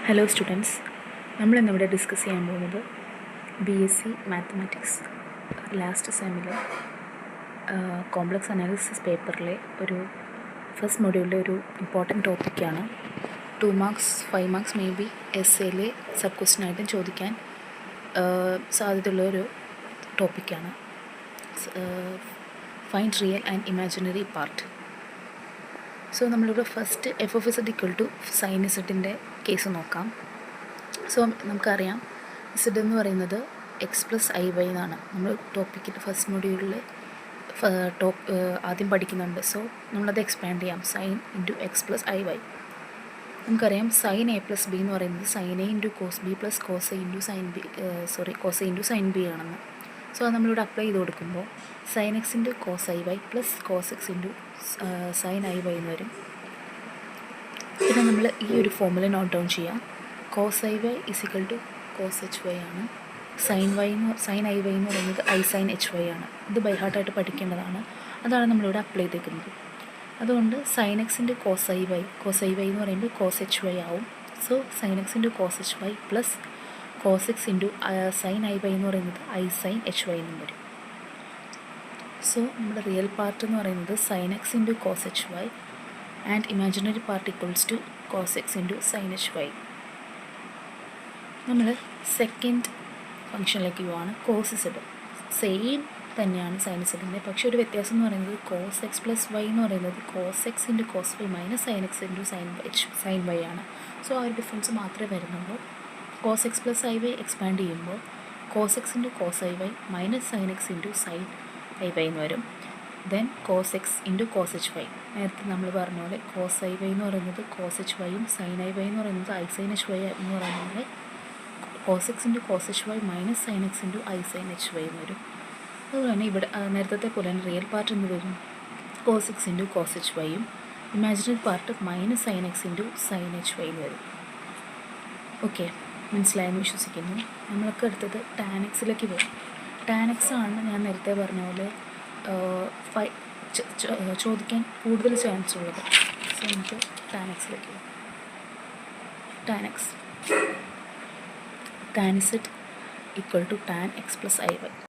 Hello students, നമ്മളിന്നിവിടെ discuss ചെയ്യാൻ പോകുന്നത് BSc mathematics last സെമ്മിലെ കോംപ്ലക്സ് അനാലിസിസ് പേപ്പറിലെ ഒരു ഫസ്റ്റ് മൊഡ്യൂളിലെ ഒരു ഇമ്പോർട്ടൻറ്റ് ടോപ്പിക്കാണ്. 2 മാർക്സ് 5 മാർക്സ് മേ ബി എസ്സേയിലെ സബ് ക്വസ്റ്റ്യനായിട്ടും ചോദിക്കാൻ സാധ്യതയുള്ള ഒരു ടോപ്പിക്കാണ്. Find real and imaginary part. So നമ്മളിവിടെ first f(z) = sin z case നോക്കാം. സോ നമുക്കറിയാം z എന്ന് പറയുന്നത് x+iy എന്നാണ്. നമ്മൾ ടോപ്പിക്കിൽ ഫസ്റ്റ് മൊഡ്യൂളിൽ ആദ്യം പഠിക്കുന്നുണ്ട്. സോ നമ്മളത് എക്സ്പാൻഡ് ചെയ്യാം. sin × x+iy. നമുക്കറിയാം sin a+b എന്ന് പറയുന്നത് sin a × cos b + cos a × sin b ആണെന്ന്. സോ അത് നമ്മളിവിടെ അപ്ലൈ ചെയ്ത് കൊടുക്കുമ്പോൾ sin x × cos iy + cos x × sin iy എന്ന് വരും. പിന്നെ നമ്മൾ ഈ ഒരു ഫോമുല നോട്ട് ഡൗൺ ചെയ്യാം. cos iy = cos hy ആണ്. sin iy എന്ന് പറയുന്നത് I sin hy ആണ്. ഇത് ബൈ ഹാർട്ടായിട്ട് പഠിക്കേണ്ടതാണ്. അതാണ് നമ്മളിവിടെ അപ്ലൈ ചെയ്തേക്കുന്നത്. അതുകൊണ്ട് sin x × cos iy എന്ന് പറയുമ്പോൾ cos hy ആവും. So sin x × cos hy + cos x × sin iy എന്ന് പറയുന്നത് I sin hy എന്നും വരും. സോ നമ്മുടെ റിയൽ പാർട്ട് എന്ന് പറയുന്നത് sin x × cos hy and imaginary part = cos x × sin hy. നമ്മൾ സെക്കൻഡ് ഫംഗ്ഷനിലേക്ക് പോവാണ്. cos z സെയിം തന്നെയാണ് sin z-ൻ്റെ, പക്ഷേ ഒരു വ്യത്യാസം എന്ന് പറയുന്നത് cos x + y എന്ന് പറയുന്നത് cos x × cos y - sin x × sin y ആണ്. സോ ആ ഒരു ഡിഫറൻസ് മാത്രമേ വരുന്നുള്ളൂ. cos x + iy എക്സ്പാൻഡ് ചെയ്യുമ്പോൾ cos x × cos iy - sin x × sin iy എന്ന് വരും. Then cos x × cos hy. നേരത്തെ നമ്മൾ പറഞ്ഞ പോലെ cos iy എന്ന് പറയുന്നത് cos hy യും sin iy എന്ന് പറയുന്നത് I sin hy എന്ന് പറയുന്നത് cos x × cos hy - sin x × I sin hy എന്ന് വരും. അതുപോലെ തന്നെ ഇവിടെ നേരത്തെ പോലെ തന്നെ റിയൽ പാർട്ട് എന്ന് വരും cos x × cos hy യും imaginary part -sin x × sin hy എന്ന് വരും. ഓക്കെ, മനസ്സിലായെന്ന് വിശ്വസിക്കുന്നു. നമ്മളൊക്കെ അടുത്തത് tan x-ലേക്ക് വരും. tan x ആണ് ഞാൻ നേരത്തെ പറഞ്ഞ പോലെ ചോദിക്കാൻ കൂടുതൽ ചാൻസ് ഉള്ളത്. സോ നമുക്ക് tan x-ലേക്ക് വരും. tan x tan z = tan x + iy.